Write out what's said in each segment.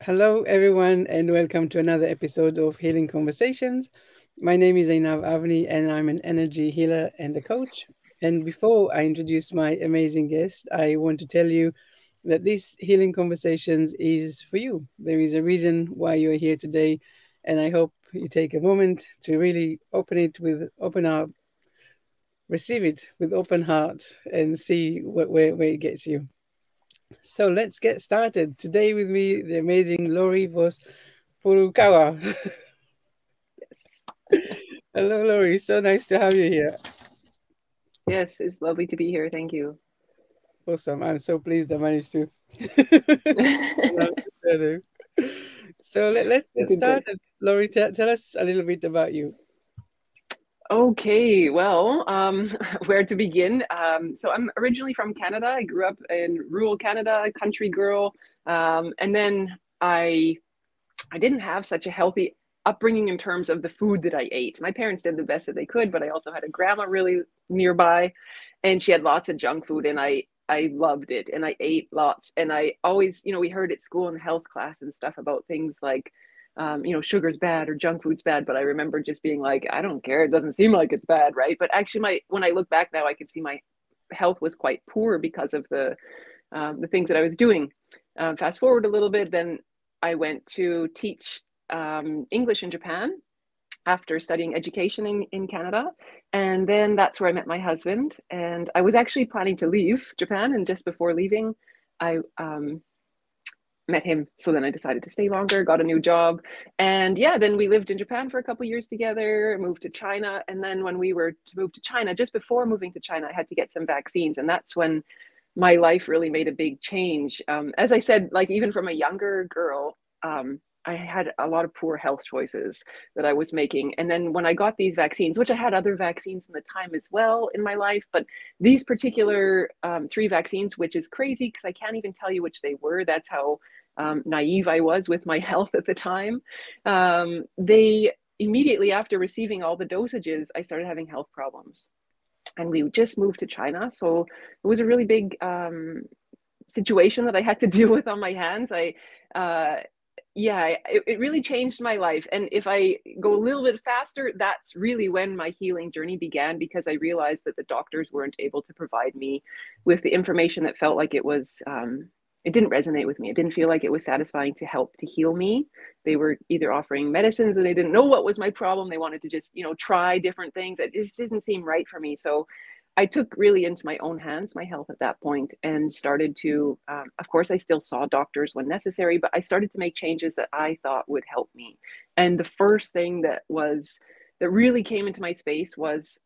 Hello, everyone, and welcome to another episode of Healing Conversations. My name is Zainab Avni, and I'm an energy healer and a coach. And before I introduce my amazing guest, I want to tell you that this Healing Conversations is for you. There is a reason why you're here today, and I hope you take a moment to really open it with open heart, receive it with open heart, and see where it gets you. So let's get started. Today with me, the amazing Lori Voss Furukawa. Hello, Lori. So nice to have you here. Yes, it's lovely to be here. Thank you. Awesome. I'm so pleased I managed to. So let's get Good, good. started. Lori, tell us a little bit about you. Okay, well, where to begin? So I'm originally from Canada. I grew up in rural Canada, a country girl, and then I didn't have such a healthy upbringing in terms of the food that I ate. My parents did the best that they could, but I also had a grandma really nearby, and she had lots of junk food, and I loved it, and I ate lots, and I always, we heard at school in health class and stuff about things like, sugar's bad or junk food's bad, but I remember just being like, I don't care, it doesn't seem like it's bad, right? But actually, my when I look back now, I can see my health was quite poor because of the things that I was doing. Fast forward a little bit, then I went to teach English in Japan after studying education in Canada. And then that's where I met my husband. And I was actually planning to leave Japan. And just before leaving, I met him. So then I decided to stay longer, got a new job. And yeah, then we lived in Japan for a couple of years together, moved to China. And then when we were to move to China, just before moving to China, I had to get some vaccines. And that's when my life really made a big change. As I said, like even from a younger girl, I had a lot of poor health choices that I was making. And then when I got these vaccines, which I had other vaccines in the time as well in my life, but these particular three vaccines, which is crazy because I can't even tell you which they were. That's how naive I was with my health at the time. They immediately after receiving all the dosages, I started having health problems. And we just moved to China. So it was a really big situation that I had to deal with on my hands. Uh, it really changed my life. And if I go a little bit faster, that's really when my healing journey began because I realized that the doctors weren't able to provide me with the information that felt like it didn't resonate with me. It didn't feel like it was satisfying to help to heal me. They were either offering medicines and they didn't know what was my problem. They wanted to just, try different things. It just didn't seem right for me. So I took really into my own hands my health at that point and started to, of course, I still saw doctors when necessary, but I started to make changes that I thought would help me. And the first thing that really came into my space was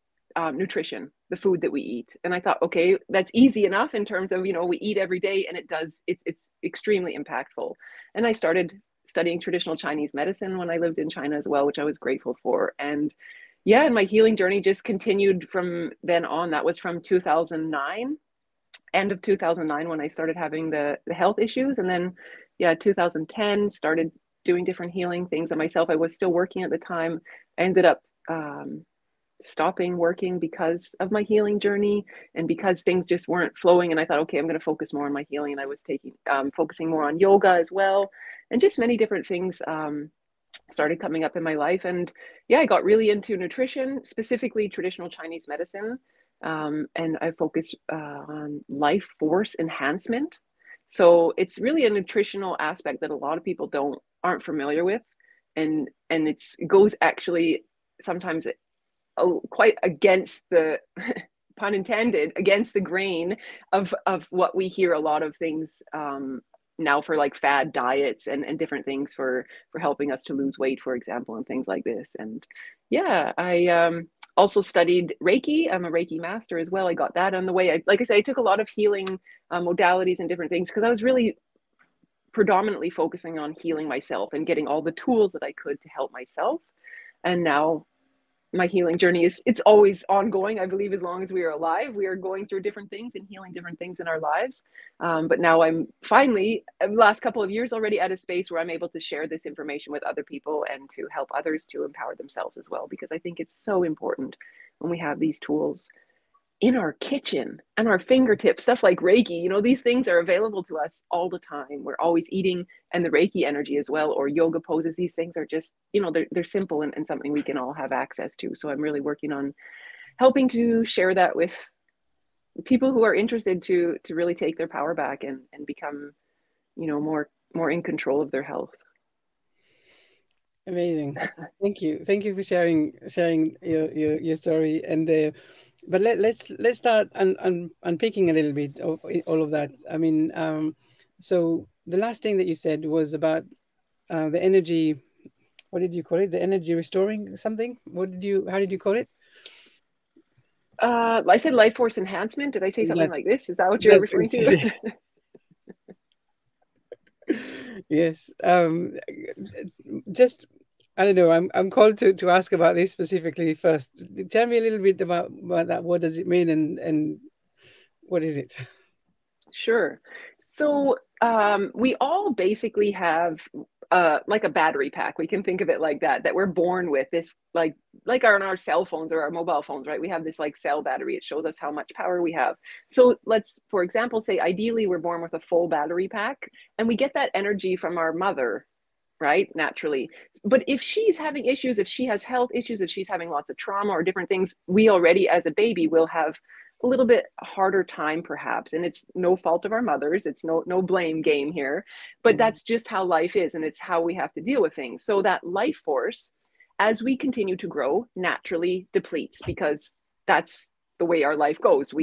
nutrition, the food that we eat. And I thought, okay, that's easy enough in terms of, we eat every day and it's extremely impactful. And I started studying traditional Chinese medicine when I lived in China as well, which I was grateful for. And yeah, and my healing journey just continued from then on. That was from 2009, end of 2009 when I started having the health issues. And then, yeah, 2010 started doing different healing things on myself. I was still working at the time. I ended up stopping working because of my healing journey and because things just weren't flowing. And I thought, okay, I'm going to focus more on my healing. And I was focusing more on yoga as well, and just many different things started coming up in my life. And yeah, I got really into nutrition, specifically traditional Chinese medicine. And I focused on life force enhancement. So it's really a nutritional aspect that a lot of people aren't familiar with. And it goes actually sometimes quite against the pun intended against the grain of what we hear a lot of things now for like fad diets and different things for helping us to lose weight, for example, and things like this. And yeah, I also studied Reiki. I'm a Reiki master as well. I got that on the way. Like I said, I took a lot of healing modalities and different things because I was really predominantly focusing on healing myself and getting all the tools that I could to help myself. And now my healing journey it's always ongoing. I believe as long as we are alive, we are going through different things and healing different things in our lives. But now I'm finally, the last couple of years, already at a space where I'm able to share this information with other people and to help others to empower themselves as well, because I think it's so important when we have these tools in our kitchen and our fingertips, stuff like Reiki. You know, these things are available to us all the time. We're always eating, and the Reiki energy as well, or yoga poses. These things are just, you know, they're simple and something we can all have access to. So I'm really working on helping to share that with people who are interested to really take their power back and become, you know, more in control of their health. Amazing. Thank you for sharing your story. And but let's start unpicking a little bit of all of that. I mean, so the last thing that you said was about the energy. What did you call it? The energy restoring something. How did you call it? I said life force enhancement. Did I say something That's like this? Is that what you're that's what you referring to? said. Yes. Just I don't know. I'm called to ask about this specifically first. Tell me a little bit about that. What does it mean, and what is it? Sure. So we all basically have like a battery pack. We can think of it like that we're born with this, like our cell phones or our mobile phones, right? We have this like cell battery. It shows us how much power we have. So let's, for example, say ideally we're born with a full battery pack, and we get that energy from our mother, right? Naturally. But if she's having issues, if she has health issues, if she's having lots of trauma or different things, we already as a baby will have a little bit harder time perhaps. And it's no fault of our mothers. It's no blame game here, but Mm, that's just how life is, and it's how we have to deal with things. So that life force, as we continue to grow, naturally depletes, because that's the way our life goes.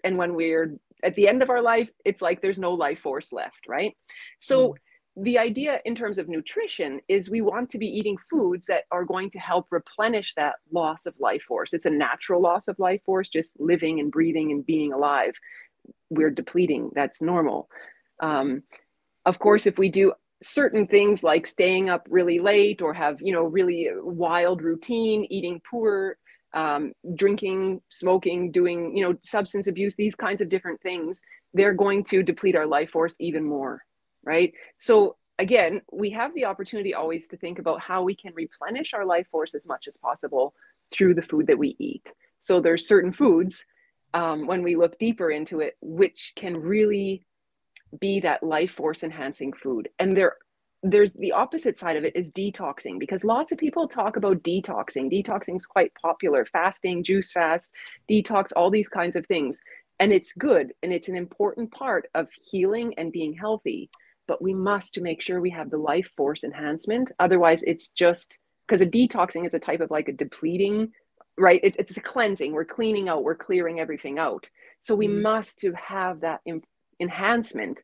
And when we're at the end of our life, it's like there's no life force left, right? So mm, the idea in terms of nutrition is we want to be eating foods that are going to help replenish that loss of life force. It's a natural loss of life force, just living and breathing and being alive. We're depleting. That's normal. Um, of course, if we do certain things like staying up really late or have, you know, really wild routine, eating poor, drinking, smoking, doing, you know, substance abuse, these kinds of different things, they're going to deplete our life force even more, right? So again, we have the opportunity always to think about how we can replenish our life force as much as possible through the food that we eat. So there's certain foods, when we look deeper into it, which can really be that life force enhancing food. And there's the opposite side of it is detoxing, because lots of people talk about detoxing. Detoxing is quite popular: fasting, juice fast, detox, all these kinds of things. And it's good, and it's an important part of healing and being healthy, but we must make sure we have the life force enhancement. Otherwise it's just, because a detoxing is a type of like a depleting, right? It's a cleansing. We're cleaning out, we're clearing everything out. So we mm. must to have that enhancement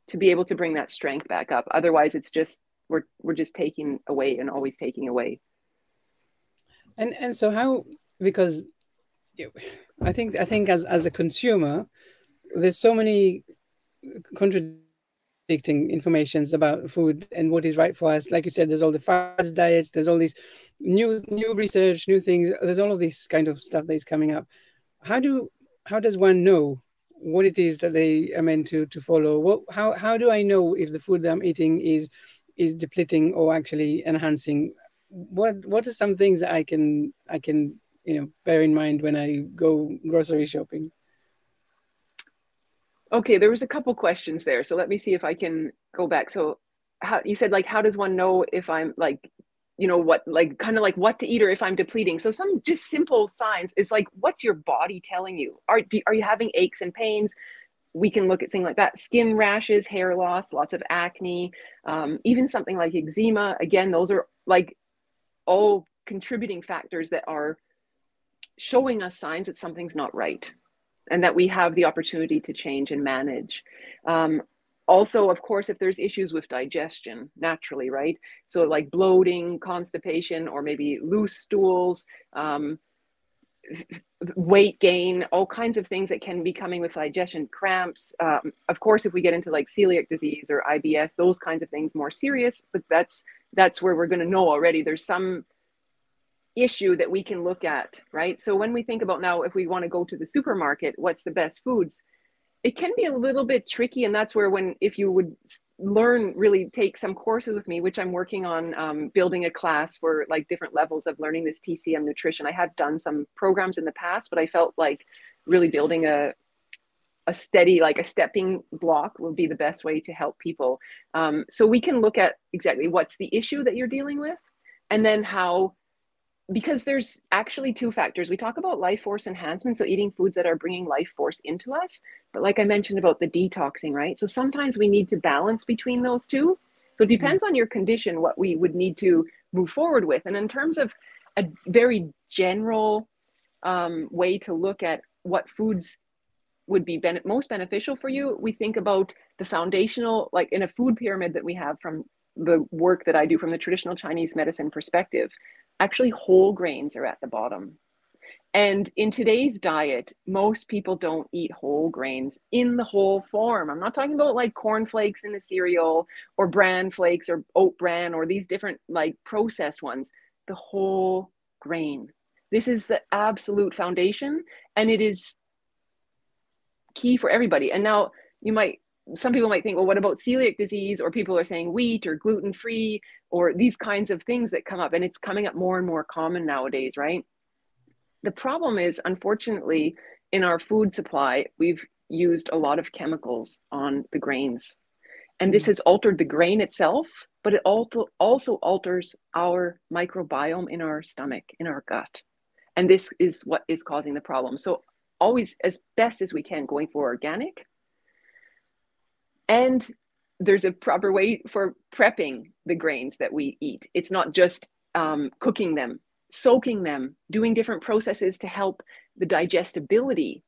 to be able to bring that strength back up. Otherwise, it's just we're just taking away and always taking away. And so how, because I think as a consumer, there's so many contradicting informations about food and what is right for us. Like you said, there's all the fast diets, there's all these new research, new things. There's all of this kind of stuff that is coming up. How do how does one know what it is that they are meant to follow? How do I know if the food that I'm eating is depleting or actually enhancing? What are some things that I can bear in mind when I go grocery shopping? Okay, there was a couple questions there, so let me see if I can go back. So, how you said, like, how does one know if I'm like, you know, what, like, kind of like what to eat, or if I'm depleting? So some just simple signs is like, what's your body telling you? Are you having aches and pains? We can look at things like that: skin rashes, hair loss, lots of acne, even something like eczema. Again, those are like all contributing factors that are showing us signs that something's not right and that we have the opportunity to change and manage. Um, Also, of course, if there's issues with digestion, naturally, right? So, like bloating, constipation, or maybe loose stools, weight gain, all kinds of things that can be coming with digestion, cramps. Of course, if we get into like celiac disease or IBS, those kinds of things more serious, but that's where we're going to know already there's some issue that we can look at, right? So when we think about now, if we want to go to the supermarket, what's the best foods? It can be a little bit tricky, and that's where, when if you would learn, really take some courses with me, which I'm working on, building a class for like different levels of learning this TCM nutrition. I had done some programs in the past, but I felt like really building a steady, like a stepping block will be the best way to help people. So we can look at exactly what's the issue that you're dealing with, and then how, because there's actually two factors. We talk about life force enhancement, so eating foods that are bringing life force into us. But like I mentioned about the detoxing, right? So sometimes we need to balance between those two. So it depends on your condition, what we would need to move forward with. And in terms of a very general way to look at what foods would be most beneficial for you, we think about the foundational, like in a food pyramid that we have from the work that I do from the traditional Chinese medicine perspective, actually whole grains are at the bottom. And in today's diet, most people don't eat whole grains in the whole form. I'm not talking about like cornflakes in the cereal or bran flakes or oat bran or these different like processed ones. The whole grain. This is the absolute foundation, and it is key for everybody. And now some people might think, well, what about celiac disease? Or people are saying wheat or gluten-free or these kinds of things that come up. And it's coming up more and more common nowadays, right? The problem is, unfortunately, in our food supply, we've used a lot of chemicals on the grains. And this has altered the grain itself, but it also alters our microbiome in our stomach, in our gut. And this is what is causing the problem. So always, as best as we can, going for organic. And there's a proper way for prepping the grains that we eat. It's not just cooking them, soaking them, doing different processes to help the digestibility.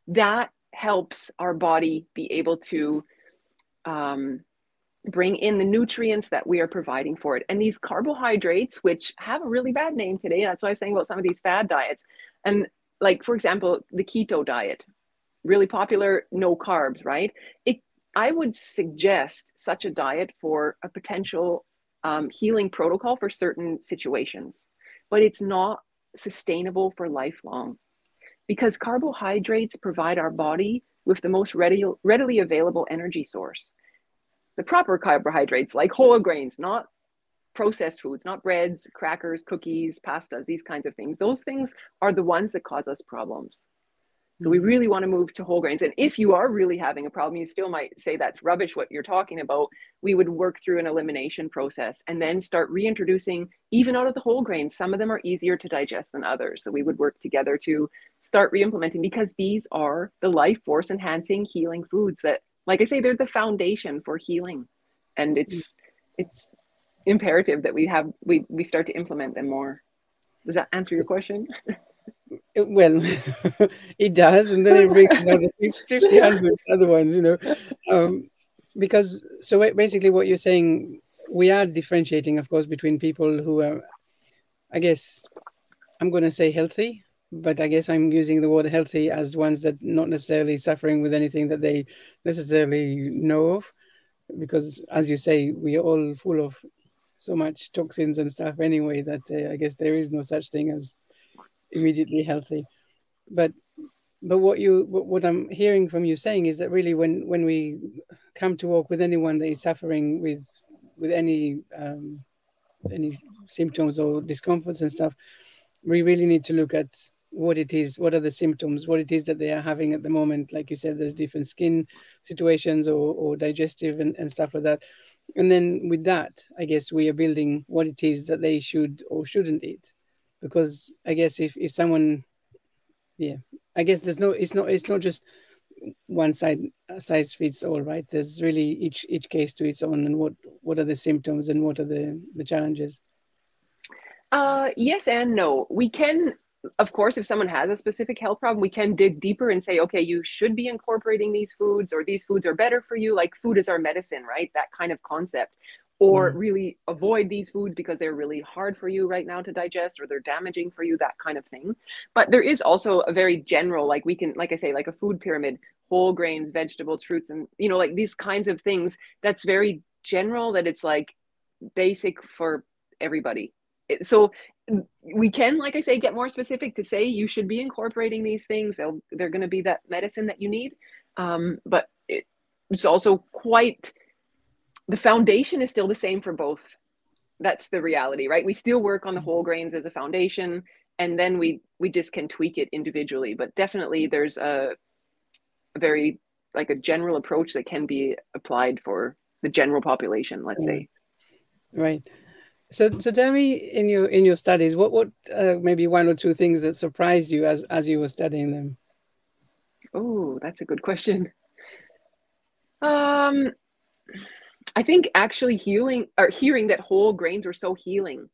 That helps our body be able to bring in the nutrients that we are providing for it. And these carbohydrates, which have a really bad name today, that's why I was saying about some of these fad diets. And like, for example, the keto diet, really popular, no carbs, right? I would suggest such a diet for a potential healing protocol for certain situations, but it's not sustainable for lifelong, because carbohydrates provide our body with the most readily available energy source. The proper carbohydrates, like whole grains, not processed foods, not breads, crackers, cookies, pastas, these kinds of things. Those things are the ones that cause us problems. So we really want to move to whole grains. And if you are really having a problem, you still might say that's rubbish what you're talking about. We would work through an elimination process and then start reintroducing even out of the whole grains. Some of them are easier to digest than others. So we would work together to start re-implementing, because these are the life force enhancing healing foods that, like I say, they're the foundation for healing. And it's imperative that we start to implement them more. Does that answer your question? Well, it does, and then it brings another 50, 100 other ones, because so basically what you're saying, we are differentiating, of course, between people who are, I guess, I'm going to say healthy, but I guess I'm using the word healthy as ones that not necessarily suffering with anything that they necessarily know of, because as you say, we are all full of so much toxins and stuff anyway that I guess there is no such thing as immediately healthy. But what I'm hearing from you saying is that really when we come to work with anyone that is suffering with any symptoms or discomforts and stuff, we really need to look at what it is, what are the symptoms, what it is that they are having at the moment. Like you said, there's different skin situations or digestive and stuff like that. And then with that, I guess we are building what it is that they should or shouldn't eat. Because I guess if someone, I guess it's not just one size fits all, right? There's really each case to its own, and what are the symptoms and what are the challenges. Yes and no. We can, of course, if someone has a specific health problem, we can dig deeper and say, okay, you should be incorporating these foods, or these foods are better for you. Like food is our medicine, right? That kind of concept. Or really avoid these foods because they're really hard for you right now to digest, or they're damaging for you, that kind of thing. But there is also a very general, like we can, like I say, like a food pyramid, whole grains, vegetables, fruits, and, like these kinds of things. That's very general, that it's like basic for everybody. So we can, like I say, get more specific to say you should be incorporating these things. They're going to be that medicine that you need. But it's also quite, the foundation is still the same for both. That's the reality, right? We still work on the whole grains as a foundation, and then we just can tweak it individually. But definitely there's a very like a general approach that can be applied for the general population, let's say. Right. So tell me, in your studies, what maybe one or two things that surprised you as you were studying them? Oh, that's a good question. Um, I think actually healing or hearing that whole grains are so healing.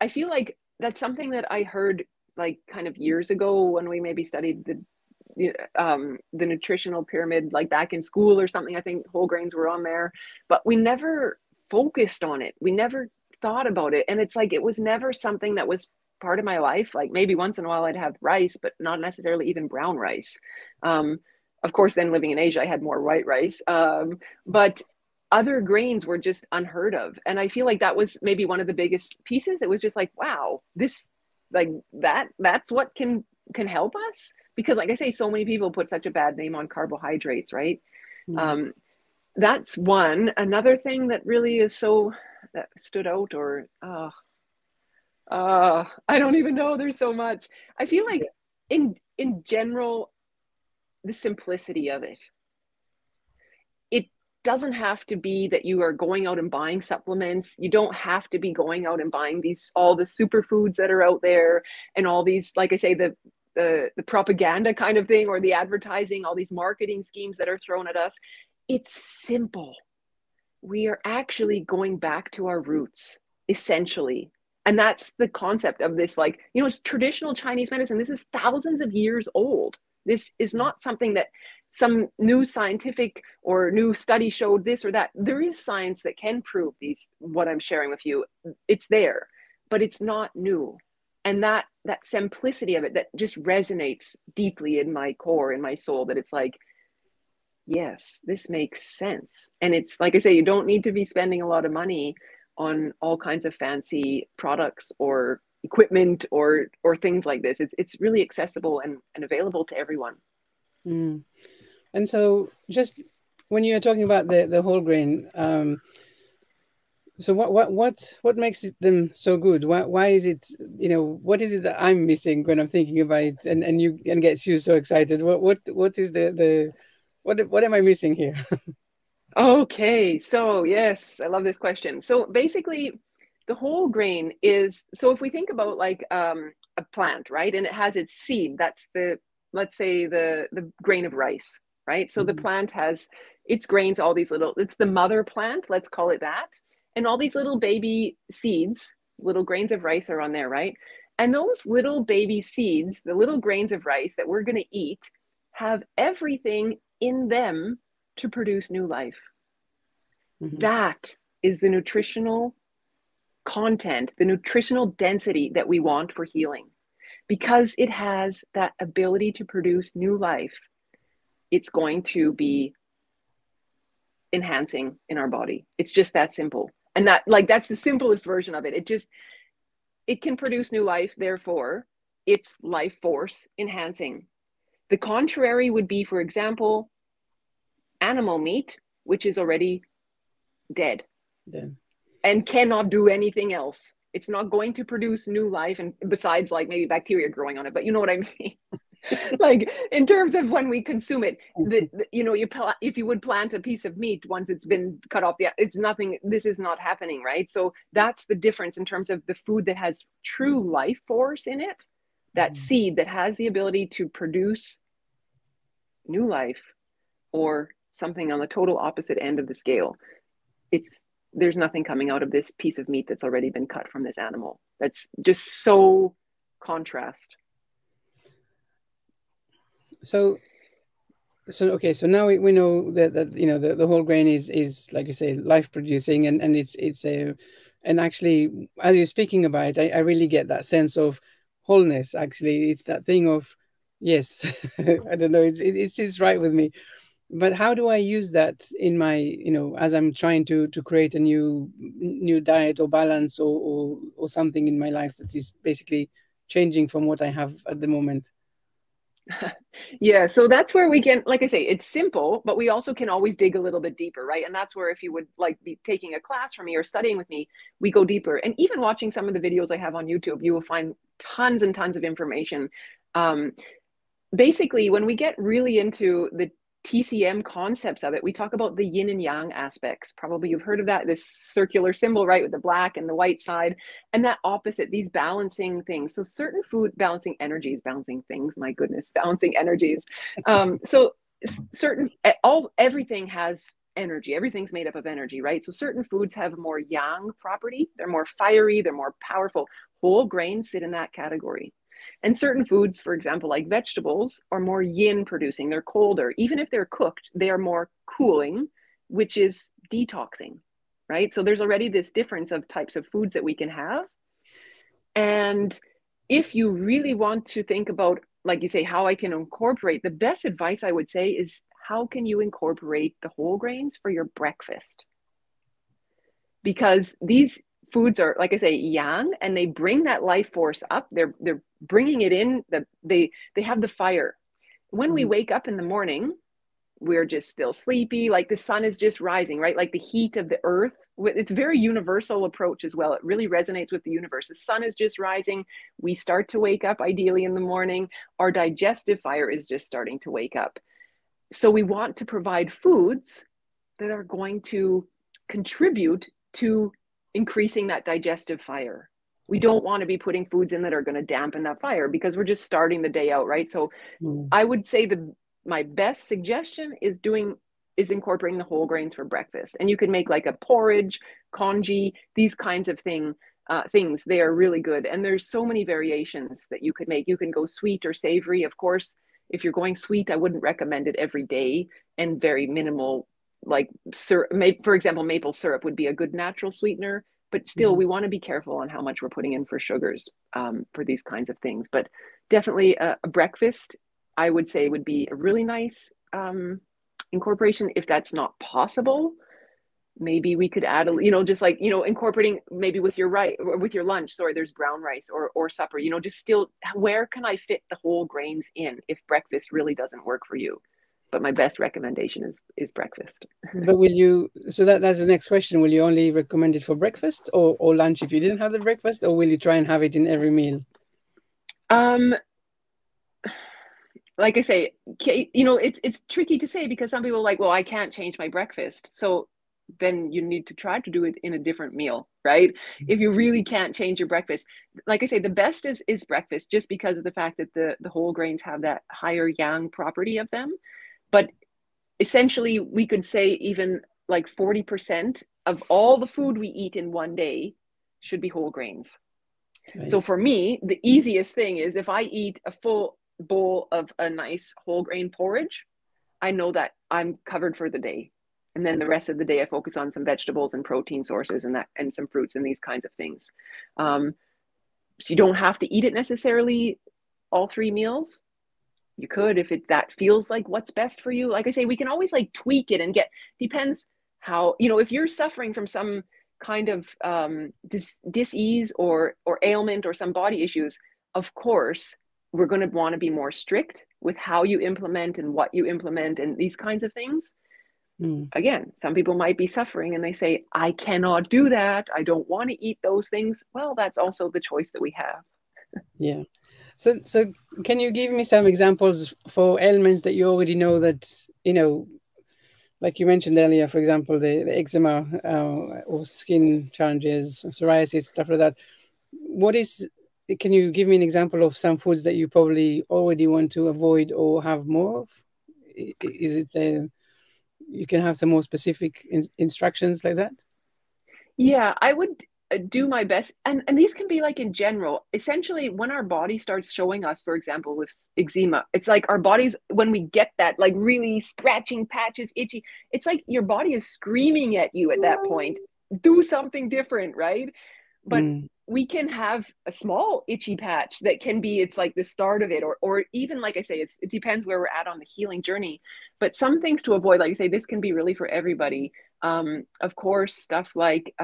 I feel like that's something that I heard like kind of years ago when we maybe studied the nutritional pyramid like back in school or something. I think whole grains were on there, but we never focused on it. We never thought about it, and it's like it was never something that was part of my life. Like maybe once in a while I'd have rice, but not necessarily even brown rice. Um, of course, then living in Asia, I had more white rice. But other grains were just unheard of. And I feel like that was maybe one of the biggest pieces. It was just like, wow, this like that's what can help us. Because like I say, so many people put such a bad name on carbohydrates, right? Mm. That's one. Another thing that really is so that stood out, or I don't even know. There's so much. I feel like in general, the simplicity of it. It doesn't have to be that you are going out and buying supplements. You don't have to be going out and buying these all the superfoods that are out there and all these, like I say, the propaganda kind of thing, or the advertising, all these marketing schemes that are thrown at us. It's simple. We are actually going back to our roots, essentially. And that's the concept of this, like, it's traditional Chinese medicine. This is thousands of years old. This is not something that some new scientific or new study showed this or that. There is science that can prove what I'm sharing with you. It's there, but it's not new. And that simplicity of it, that just resonates deeply in my core, in my soul, that it's like, yes, this makes sense. And it's like I say, you don't need to be spending a lot of money on all kinds of fancy products or equipment or things like this. It's really accessible and available to everyone. Mm. And so, just when you're talking about the whole grain, so what makes them so good? Why is it, what is it that I'm missing when I'm thinking about it, and gets you so excited? What is the what am I missing here? Okay, so yes, I love this question. So basically, the whole grain is, so if we think about like a plant, right, and it has its seed, that's let's say the grain of rice, right? So the plant has its grains, all these little, it's the mother plant, let's call it that, and all these little baby seeds, little grains of rice are on there, right? And those little baby seeds, the little grains of rice that we're going to eat, have everything in them to produce new life. That is the nutritional content, the nutritional density that we want for healing. Because it has that ability to produce new life, it's going to be enhancing in our body. It's just that simple. And that's the simplest version of it. It can produce new life, therefore, it's life force enhancing. The contrary would be, for example, animal meat, which is already dead. Yeah. And cannot do anything else. It's not going to produce new life, and besides like maybe bacteria growing on it, but you know what I mean. Like in terms of when we consume it, if you would plant a piece of meat once it's been cut off, it's nothing. This is not happening, right? So that's the difference in terms of the food that has true life force in it, that seed that has the ability to produce new life, or something on the total opposite end of the scale. There's nothing coming out of this piece of meat that's already been cut from this animal. That's just so contrast. So okay, so now we know that the whole grain is like you say, life producing, and it's a, and actually as you're speaking about it, I really get that sense of wholeness. Actually, it's that thing of, yes, I don't know, it's right with me. But how do I use that in my, as I'm trying to create a new diet or balance, or something in my life that is basically changing from what I have at the moment? Yeah, so that's where we can, like I say, it's simple, but we also can always dig a little bit deeper, right? And that's where if you would like be taking a class from me or studying with me, we go deeper. And even watching some of the videos I have on YouTube, you will find tons and tons of information. Um, Basically, when we get really into the TCM concepts of it, we talk about the yin and yang aspects. Probably you've heard of that, this circular symbol, right, with the black and the white side, and that opposite, these balancing things. So certain food balancing energies, balancing things, my goodness, balancing energies. So certain, everything has energy. Everything's made up of energy, right? So certain foods have more yang property. They're more fiery, they're more powerful. Whole grains sit in that category. And certain foods, for example, like vegetables, are more yin producing. They're colder. Even if they're cooked, they are more cooling, which is detoxing, right? So there's already this difference of types of foods that we can have. And if you really want to think about, like you say, how I can incorporate, the best advice I would say is how can you incorporate the whole grains for your breakfast? Because these foods are, like I say, yang, and they bring that life force up. They're bringing it in. They have the fire. When we Mm. wake up in the morning, we're just still sleepy. Like the sun is just rising, right? Like the heat of the earth. It's a very universal approach as well. It really resonates with the universe. The sun is just rising. We start to wake up ideally in the morning. Our digestive fire is just starting to wake up. So we want to provide foods that are going to contribute to increasing that digestive fire. We don't want to be putting foods in that are going to dampen that fire because we're just starting the day out, right? So Mm. I would say my best suggestion is incorporating the whole grains for breakfast. And you can make like a porridge, congee, these kinds of things. They are really good. And there's so many variations that you could make. You can go sweet or savory. Of course, if you're going sweet, I wouldn't recommend it every day, and very minimal, like syrup. For example, maple syrup would be a good natural sweetener, but still Mm. we want to be careful on how much we're putting in for sugars for these kinds of things. But definitely a breakfast, I would say, would be a really nice incorporation. If that's not possible, maybe we could add just like, incorporating maybe with your right or with your lunch. Sorry, there's brown rice or supper. Just still, where can I fit the whole grains in if breakfast really doesn't work for you? But my best recommendation is breakfast. But will you? So that's the next question. Will you only recommend it for breakfast or lunch if you didn't have the breakfast, or will you try and have it in every meal? Um, like I say, it's tricky to say because some people are like, well, I can't change my breakfast. So then you need to try to do it in a different meal, right? If you really can't change your breakfast, like I say, the best is breakfast, just because of the fact that the whole grains have that higher yang property of them. But essentially, we could say even like 40% of all the food we eat in one day should be whole grains. So Right. for me, the easiest thing is if I eat a full bowl of a nice whole grain porridge, I know that I'm covered for the day. And then the rest of the day, I focus on some vegetables and protein sources and some fruits and these kinds of things. Um, so you don't have to eat it necessarily all three meals. You could if that feels like what's best for you. Like I say, we can always like tweak it and depends how, if you're suffering from some kind of dis-ease or ailment or some body issues, of course we're going to want to be more strict with how you implement and what you implement and these kinds of things. Mm. Again, some people might be suffering and they say, I cannot do that, I don't want to eat those things. Well, that's also the choice that we have. Yeah. So can you give me some examples for ailments that you already know that, like you mentioned earlier, for example, the eczema or skin challenges, psoriasis, stuff like that. What is, can you give me an example of some foods that you probably already want to avoid or have more of? Is it, you can have some more specific instructions like that? Yeah, I would do my best. And these can be like in general. Essentially, when our body starts showing us, for example, with eczema, it's like our bodies, when we get that like really scratching patches, itchy, it's like your body is screaming at you at that point. Do something different, right? But Mm. we can have a small itchy patch that can be, it's like the start of it, or even like I say, it depends where we're at on the healing journey. But some things to avoid, like you say, this can be really for everybody. Of course, stuff like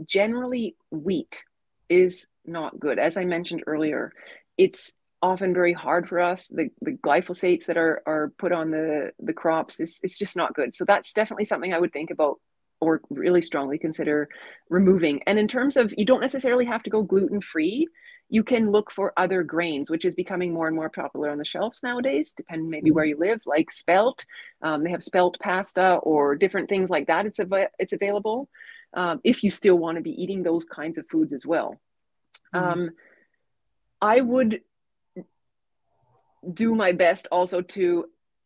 generally wheat is not good. As I mentioned earlier, it's often very hard for us. The glyphosates that are put on the crops it's just not good. So that's definitely something I would think about or really strongly consider removing. And in terms of, you don't necessarily have to go gluten-free. You can look for other grains, which is becoming more and more popular on the shelves nowadays, depending maybe where you live, like spelt. They have spelt pasta or different things like that. It's available if you still want to be eating those kinds of foods as well. I would do my best also to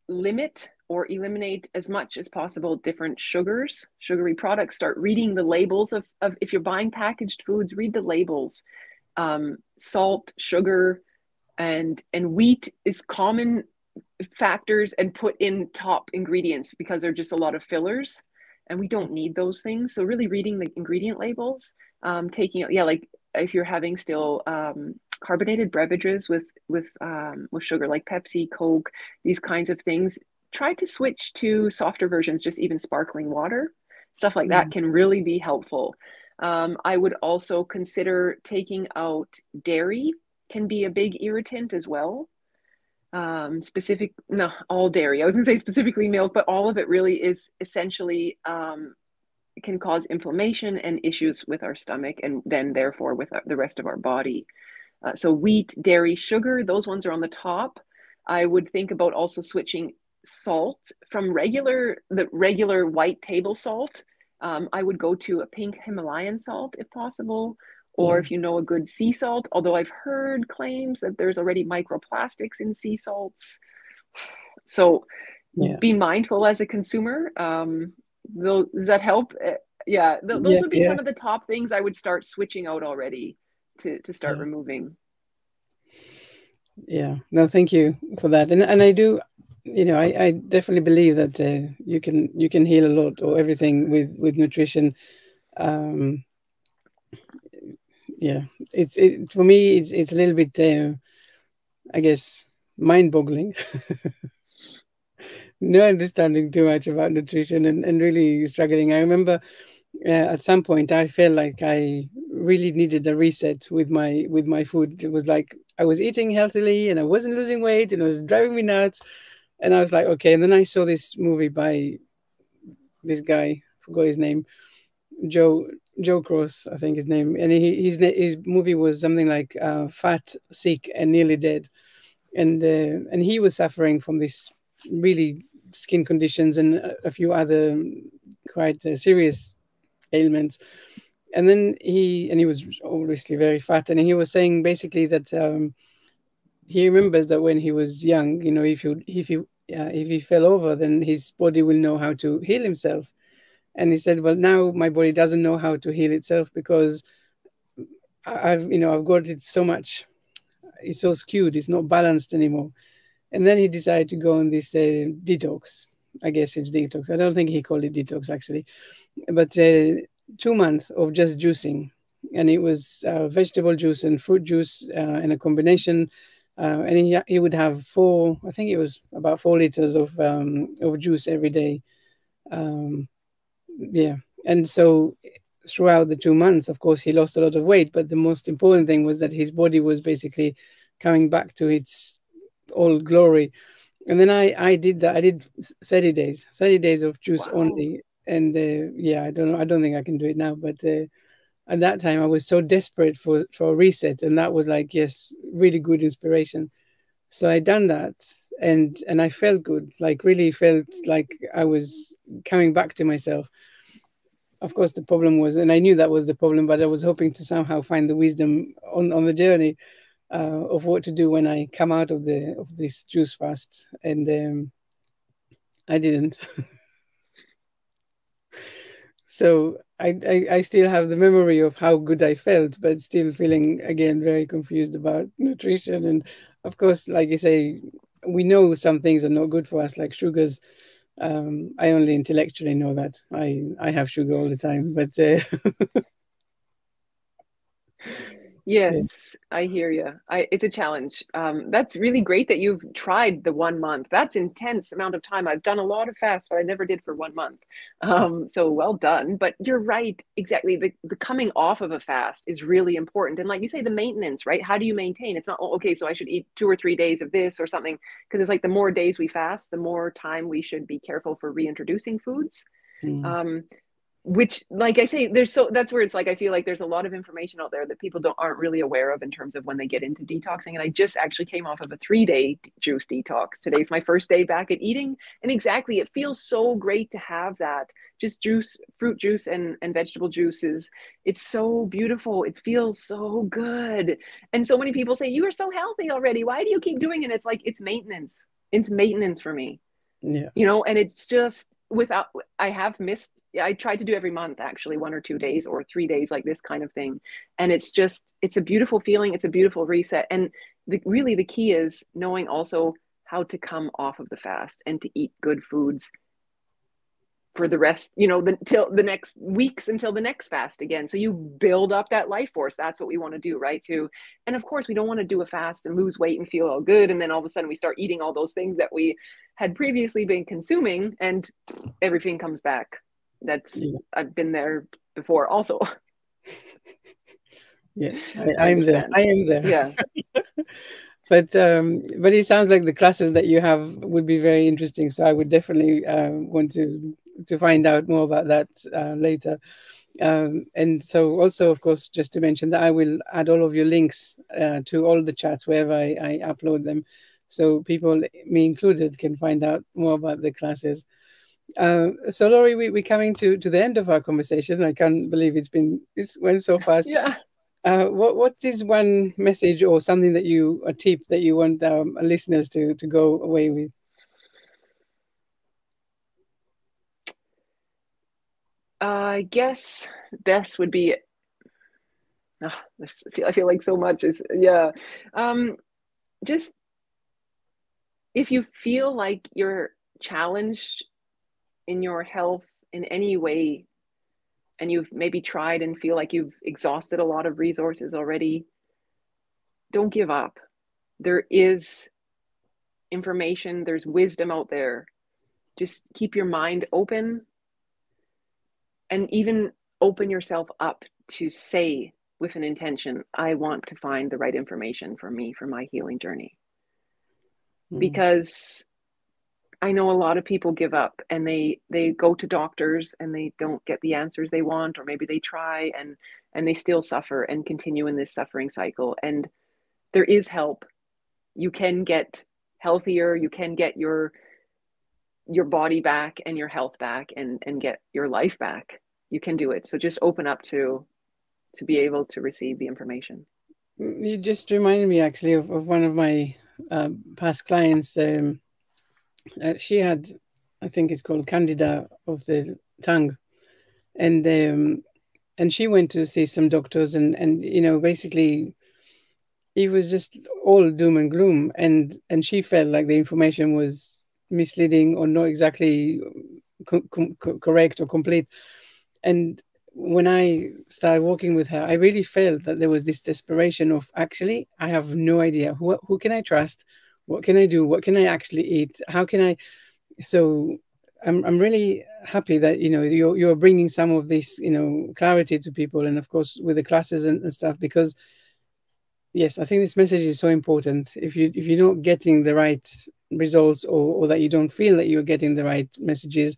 limit or eliminate as much as possible different sugars, sugary products. Start reading the labels of if you're buying packaged foods, read the labels. Salt, sugar, and wheat is common factors and put in top ingredients because they're just a lot of fillers and we don't need those things. So really reading the ingredient labels, taking out, like if you're having still carbonated beverages with sugar, like Pepsi, Coke, these kinds of things, try to switch to softer versions, just even sparkling water, stuff like that can really be helpful. I would also consider taking out dairy, can be a big irritant as well. All dairy. I was going to say specifically milk, but all of it really is essentially can cause inflammation and issues with our stomach and then therefore with the rest of our body. So wheat, dairy, sugar, those ones are on the top. I would think about also switching salt from the regular white table salt. I would go to a pink Himalayan salt if possible, or if you know a good sea salt, although I've heard claims that there's already microplastics in sea salts. So be mindful as a consumer. Does that help? Those would be some of the top things I would start switching out already to start removing. Yeah, no, thank you for that. And I do, I definitely believe that you can heal a lot or everything with nutrition. It's for me it's a little bit I guess mind-boggling. No understanding too much about nutrition and really struggling. I remember at some point I felt like I really needed a reset with my food. It was like I was eating healthily and I wasn't losing weight and it was driving me nuts. And I was like, okay. And then I saw this movie by this guy, forgot his name, Joe Cross, I think his name, and his movie was something like "Fat, Sick, and Nearly Dead," and he was suffering from this really skin conditions and a few other quite serious ailments. And then he was obviously very fat, and he was saying basically that he remembers that when he was young, if he fell over, then his body will know how to heal himself. And he said, well, now my body doesn't know how to heal itself because I've got it so much. It's so skewed. It's not balanced anymore. And then he decided to go on this detox. I guess it's detox. I don't think he called it detox actually, but 2 months of just juicing. And it was vegetable juice and fruit juice in a combination. And he would have I think it was about 4 liters of juice every day. And so throughout the 2 months, of course, he lost a lot of weight, but the most important thing was that his body was basically coming back to its old glory. And then I did that. I did 30 days of juice only. And I don't know, I don't think I can do it now, but at that time I was so desperate for a reset, and that was like, yes, really good inspiration. So I done that, and I felt good, like really felt like I was coming back to myself. Of course, the problem was, and I knew that was the problem, but I was hoping to somehow find the wisdom on the journey of what to do when I come out of this juice fast, and I didn't. So I still have the memory of how good I felt, but still feeling again very confused about nutrition. And of course, like you say, we know some things are not good for us, like sugars. I only intellectually know that. I have sugar all the time, but Yeah. Yes, I hear you. It's a challenge. That's really great that you've tried the 1 month. That's intense amount of time. I've done a lot of fasts, but I never did for 1 month. So well done. But you're right, exactly. The coming off of a fast is really important. And like you say, the maintenance, right? How do you maintain? It's not, oh, okay, so I should eat 2 or 3 days of this or something. Because it's like the more days we fast, the more time we should be careful for reintroducing foods. Mm. Um, which, like I say, there's so that's where it's like I feel like there's a lot of information out there that people aren't really aware of in terms of when they get into detoxing. And I just actually came off of a 3-day juice detox. Today's my first day back at eating, and exactly, it feels so great to have that, just juice, fruit juice, and vegetable juices. It's so beautiful. It feels so good. And so many people say, you are so healthy already, why do you keep doing it? It's like, it's maintenance for me, Yeah. and it's just without, I have missed, I tried to do every month, actually, 1 or 2 days or 3 days, like this kind of thing. And it's a beautiful feeling. It's a beautiful reset. And really the key is knowing also how to come off of the fast and to eat good foods for the rest, till the next weeks, until the next fast again. So you build up that life force. That's what we want to do, right? Too. And of course, we don't want to do a fast and lose weight and feel all good. And then all of a sudden we start eating all those things that we had previously been consuming, and everything comes back. Yeah. I've been there before also. Yeah. I I'm there. understand. I am there. Yeah. But it sounds like the classes that you have would be very interesting. So I would definitely want to find out more about that later. And so also, of course, just to mention that I will add all of your links to all the chats wherever I upload them, so people, me included, can find out more about the classes. So Lori, we're coming to the end of our conversation. I can't believe it's went so fast. Yeah. What is one message or something a tip that you want listeners to go away with? I guess best would be, I feel like so much is, yeah. Just, if you feel like you're challenged in your health in any way, and you've maybe tried and feel like you've exhausted a lot of resources already, don't give up. There is information, there's wisdom out there. Just keep your mind open, and even open yourself up to say with an intention, I want to find the right information for me, for my healing journey. Mm. Because I know a lot of people give up, and they go to doctors and they don't get the answers they want, or maybe they try and they still suffer and continue in this suffering cycle. And there is help. You can get healthier, you can get your body back and your health back, and get your life back. You can do it. So just open up to be able to receive the information. You just reminded me actually of one of my past clients. She had, I think it's called Candida of the tongue, and she went to see some doctors, and basically it was just all doom and gloom, and she felt like the information was misleading or not exactly correct or complete. And when I started working with her, I really felt that there was this desperation of, actually, I have no idea who can I trust, what can I do, what can I actually eat, how can I. So I'm really happy that you're bringing some of this clarity to people, and of course with the classes and stuff, because yes, I think this message is so important. If you're not getting the right results, or that you don't feel that you're getting the right messages,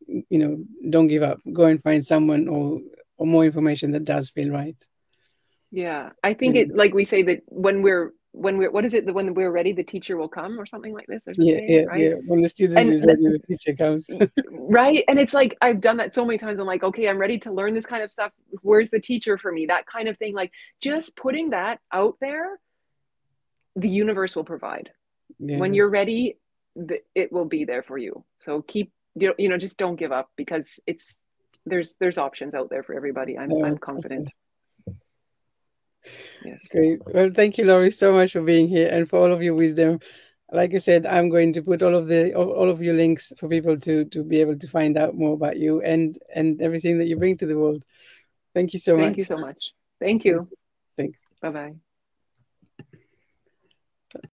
don't give up. Go and find someone, or more information that does feel right. Yeah, I think Yeah, it, like we say that when we're what is it, that when we're ready the teacher will come, or something like this, there's a yeah, saying, yeah, right? yeah. When the student And is ready, the teacher comes. right, and it's like I've done that so many times. I'm like, okay, I'm ready to learn this kind of stuff, where's the teacher for me, that kind of thing. Like, just putting that out there, the universe will provide. Yeah, When you're ready, it will be there for you. So keep, just don't give up, because there's options out there for everybody. I'm confident. perfect. Yes. Great. Well, thank you, Laurie, so much for being here and for all of your wisdom. Like I said, I'm going to put all of your links for people to be able to find out more about you and everything that you bring to the world. Thank you so Thank you much. so much. Thank you. Thanks. Bye bye.